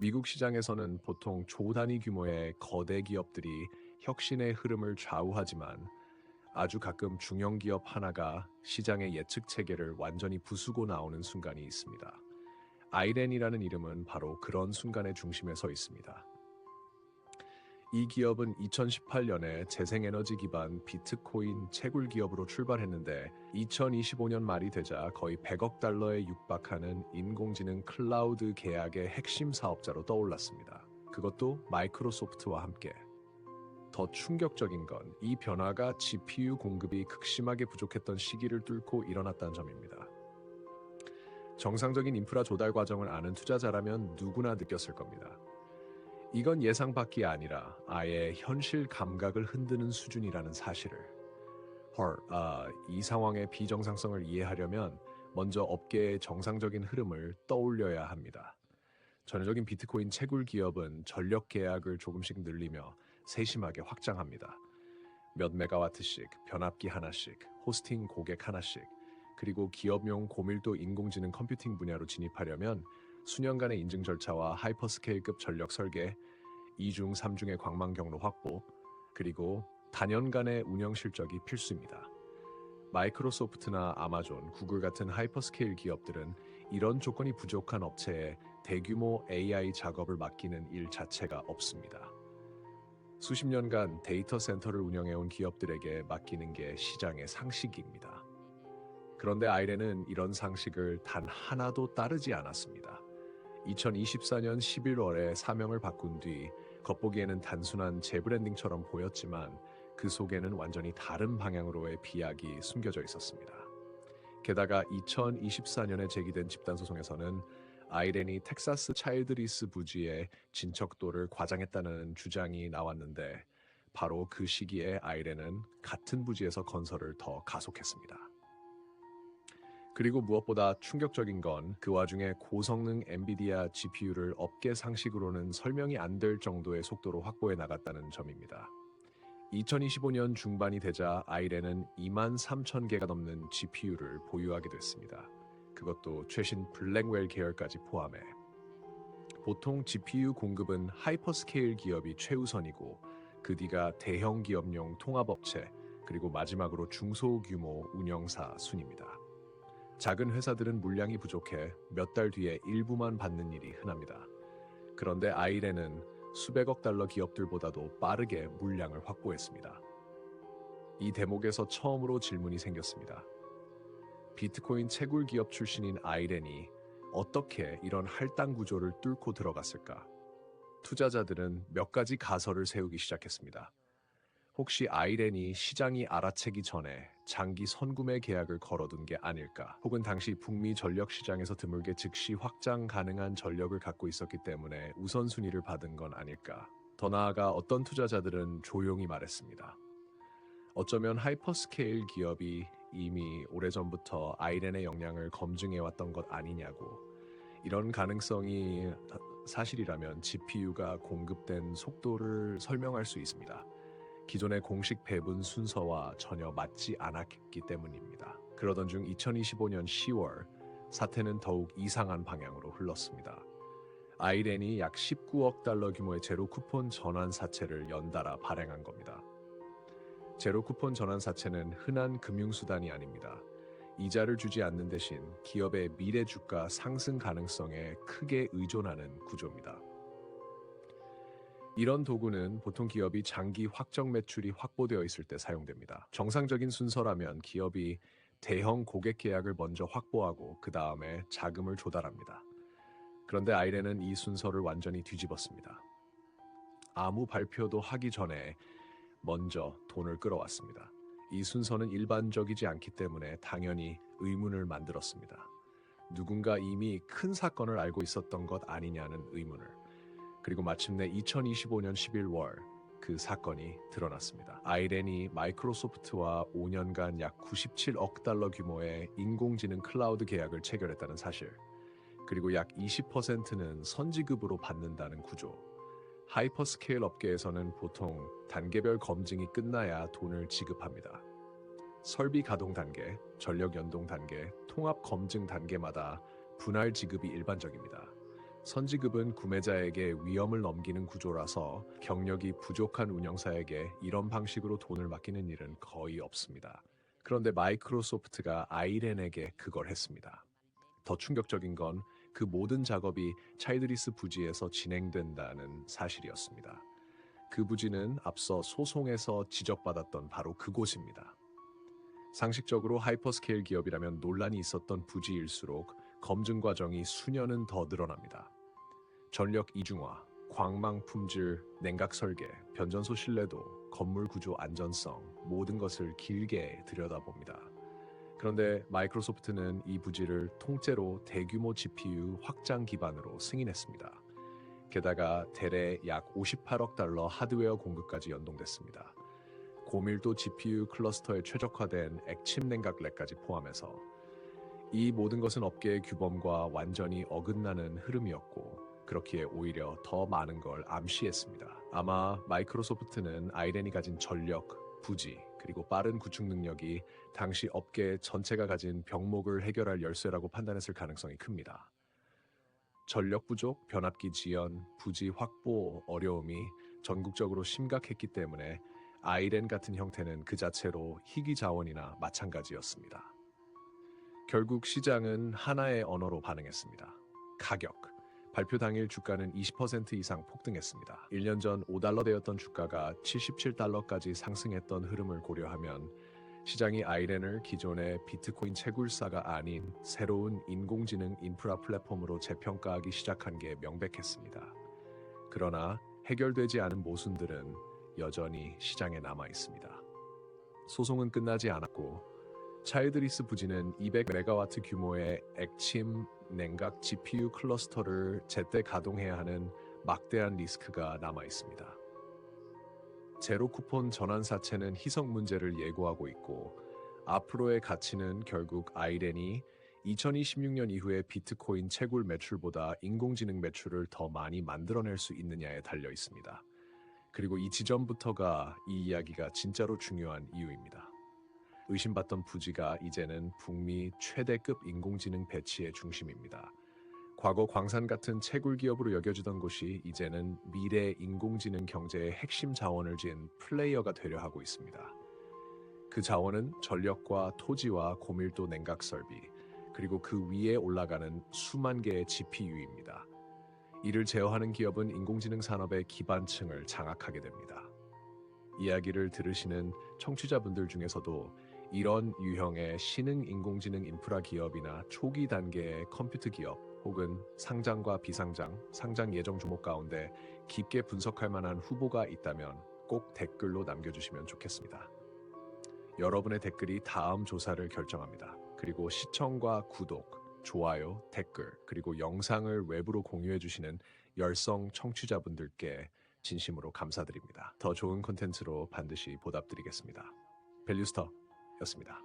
미국 시장에서는 보통 조 단위 규모의 거대 기업들이 혁신의 흐름을 좌우하지만 아주 가끔 중형 기업 하나가 시장의 예측 체계를 완전히 부수고 나오는 순간이 있습니다. 아이렌이라는 이름은 바로 그런 순간의 중심에 서 있습니다. 이 기업은 2018년에 재생에너지 기반 비트코인 채굴 기업으로 출발했는데 2025년 말이 되자 거의 100억 달러에 육박하는 인공지능 클라우드 계약의 핵심 사업자로 떠올랐습니다. 그것도 마이크로소프트와 함께. 더 충격적인 건 이 변화가 GPU 공급이 극심하게 부족했던 시기를 뚫고 일어났다는 점입니다. 정상적인 인프라 조달 과정을 아는 투자자라면 누구나 느꼈을 겁니다. 이건 예상 밖이 아니라 아예 현실 감각을 흔드는 수준이라는 사실을. 이 상황의 비정상성을 이해하려면 먼저 업계의 정상적인 흐름을 떠올려야 합니다. 전형적인 비트코인 채굴 기업은 전력 계약을 조금씩 늘리며 세심하게 확장합니다. 몇 메가와트씩, 변압기 하나씩, 호스팅 고객 하나씩, 그리고 기업용 고밀도 인공지능 컴퓨팅 분야로 진입하려면 수년간의 인증 절차와 하이퍼스케일급 전력 설계, 2중, 3중의 광망 경로 확보, 그리고 단연간의 운영 실적이 필수입니다. 마이크로소프트나 아마존, 구글 같은 하이퍼스케일 기업들은 이런 조건이 부족한 업체에 대규모 AI 작업을 맡기는 일 자체가 없습니다. 수십 년간 데이터 센터를 운영해온 기업들에게 맡기는 게 시장의 상식입니다. 그런데 아이렌은 이런 상식을 단 하나도 따르지 않았습니다. 2024년 11월에 사명을 바꾼 뒤 겉보기에는 단순한 재브랜딩처럼 보였지만 그 속에는 완전히 다른 방향으로의 비약이 숨겨져 있었습니다. 게다가 2024년에 제기된 집단소송에서는 아이렌이 텍사스 차일드리스 부지의 진척도를 과장했다는 주장이 나왔는데 바로 그 시기에 아이렌은 같은 부지에서 건설을 더 가속했습니다. 그리고 무엇보다 충격적인 건 그 와중에 고성능 엔비디아 GPU를 업계 상식으로는 설명이 안 될 정도의 속도로 확보해 나갔다는 점입니다. 2025년 중반이 되자 아이렌은 23,000개가 넘는 GPU를 보유하게 됐습니다. 그것도 최신 블랙웰 계열까지 포함해. 보통 GPU 공급은 하이퍼스케일 기업이 최우선이고 그 뒤가 대형 기업용 통합업체, 그리고 마지막으로 중소규모 운영사 순입니다. 작은 회사들은 물량이 부족해 몇 달 뒤에 일부만 받는 일이 흔합니다. 그런데 아이렌은 수백억 달러 기업들보다도 빠르게 물량을 확보했습니다. 이 대목에서 처음으로 질문이 생겼습니다. 비트코인 채굴 기업 출신인 아이렌이 어떻게 이런 할당 구조를 뚫고 들어갔을까? 투자자들은 몇 가지 가설을 세우기 시작했습니다. 혹시 아이렌이 시장이 알아채기 전에 장기 선구매 계약을 걸어둔 게 아닐까? 혹은 당시 북미 전력 시장에서 드물게 즉시 확장 가능한 전력을 갖고 있었기 때문에 우선순위를 받은 건 아닐까? 더 나아가 어떤 투자자들은 조용히 말했습니다. 어쩌면 하이퍼스케일 기업이 이미 오래전부터 아이렌의 역량을 검증해왔던 것 아니냐고. 이런 가능성이 사실이라면 GPU가 공급된 속도를 설명할 수 있습니다. 기존의 공식 배분 순서와 전혀 맞지 않았기 때문입니다. 그러던 중 2025년 10월 사태는 더욱 이상한 방향으로 흘렀습니다. 아이렌이 약 19억 달러 규모의 제로 쿠폰 전환 사채를 연달아 발행한 겁니다. 제로 쿠폰 전환 사채는 흔한 금융수단이 아닙니다. 이자를 주지 않는 대신 기업의 미래 주가 상승 가능성에 크게 의존하는 구조입니다. 이런 도구는 보통 기업이 장기 확정 매출이 확보되어 있을 때 사용됩니다. 정상적인 순서라면 기업이 대형 고객 계약을 먼저 확보하고 그 다음에 자금을 조달합니다. 그런데 아이렌은 이 순서를 완전히 뒤집었습니다. 아무 발표도 하기 전에 먼저 돈을 끌어왔습니다. 이 순서는 일반적이지 않기 때문에 당연히 의문을 만들었습니다. 누군가 이미 큰 사건을 알고 있었던 것 아니냐는 의문을. 그리고 마침내 2025년 11월 그 사건이 드러났습니다. 아이렌이 마이크로소프트와 5년간 약 97억 달러 규모의 인공지능 클라우드 계약을 체결했다는 사실, 그리고 약 20%는 선지급으로 받는다는 구조. 하이퍼스케일 업계에서는 보통 단계별 검증이 끝나야 돈을 지급합니다. 설비 가동 단계, 전력 연동 단계, 통합 검증 단계마다 분할 지급이 일반적입니다. 선지급은 구매자에게 위험을 넘기는 구조라서 경력이 부족한 운영사에게 이런 방식으로 돈을 맡기는 일은 거의 없습니다. 그런데 마이크로소프트가 아이렌에게 그걸 했습니다. 더 충격적인 건 그 모든 작업이 차일드리스 부지에서 진행된다는 사실이었습니다. 그 부지는 앞서 소송에서 지적받았던 바로 그곳입니다. 상식적으로 하이퍼스케일 기업이라면 논란이 있었던 부지일수록 검증 과정이 수년은 더 늘어납니다. 전력 이중화, 광망 품질, 냉각 설계, 변전소 신뢰도, 건물 구조 안전성 모든 것을 길게 들여다봅니다. 그런데 마이크로소프트는 이 부지를 통째로 대규모 GPU 확장 기반으로 승인했습니다. 게다가 대래 약 58억 달러 하드웨어 공급까지 연동됐습니다. 고밀도 GPU 클러스터에 최적화된 액침 냉각 렉까지 포함해서 이 모든 것은 업계의 규범과 완전히 어긋나는 흐름이었고 그렇기에 오히려 더 많은 걸 암시했습니다. 아마 마이크로소프트는 아이렌이 가진 전력, 부지, 그리고 빠른 구축 능력이 당시 업계 전체가 가진 병목을 해결할 열쇠라고 판단했을 가능성이 큽니다. 전력 부족, 변압기 지연, 부지 확보 어려움이 전국적으로 심각했기 때문에 아이렌 같은 형태는 그 자체로 희귀 자원이나 마찬가지였습니다. 결국 시장은 하나의 언어로 반응했습니다. 가격. 발표 당일 주가는 20% 이상 폭등했습니다. 1년 전 5달러대였던 주가가 77달러까지 상승했던 흐름을 고려하면 시장이 아이렌을 기존의 비트코인 채굴사가 아닌 새로운 인공지능 인프라 플랫폼으로 재평가하기 시작한 게 명백했습니다. 그러나 해결되지 않은 모순들은 여전히 시장에 남아 있습니다. 소송은 끝나지 않았고 차일드리스 부지는 200메가와트 규모의 액침 냉각 GPU 클러스터를 제때 가동해야 하는 막대한 리스크가 남아 있습니다. 제로 쿠폰 전환사채는 희석 문제를 예고하고 있고 앞으로의 가치는 결국 아이렌이 2026년 이후에 비트코인 채굴 매출보다 인공지능 매출을 더 많이 만들어낼 수 있느냐에 달려 있습니다. 그리고 이 지점부터가 이 이야기가 진짜로 중요한 이유입니다. 의심받던 부지가 이제는 북미 최대급 인공지능 배치의 중심입니다. 과거 광산 같은 채굴 기업으로 여겨지던 곳이 이제는 미래 인공지능 경제의 핵심 자원을 지은 플레이어가 되려 하고 있습니다. 그 자원은 전력과 토지와 고밀도 냉각 설비, 그리고 그 위에 올라가는 수만 개의 GPU입니다. 이를 제어하는 기업은 인공지능 산업의 기반층을 장악하게 됩니다. 이야기를 들으시는 청취자분들 중에서도 이런 유형의 신흥 인공지능 인프라 기업이나 초기 단계의 컴퓨터 기업 혹은 상장과 비상장, 상장 예정 종목 가운데 깊게 분석할 만한 후보가 있다면 꼭 댓글로 남겨주시면 좋겠습니다. 여러분의 댓글이 다음 조사를 결정합니다. 그리고 시청과 구독, 좋아요, 댓글, 그리고 영상을 외부로 공유해주시는 열성 청취자분들께 진심으로 감사드립니다. 더 좋은 콘텐츠로 반드시 보답드리겠습니다. 밸류스터였습니다.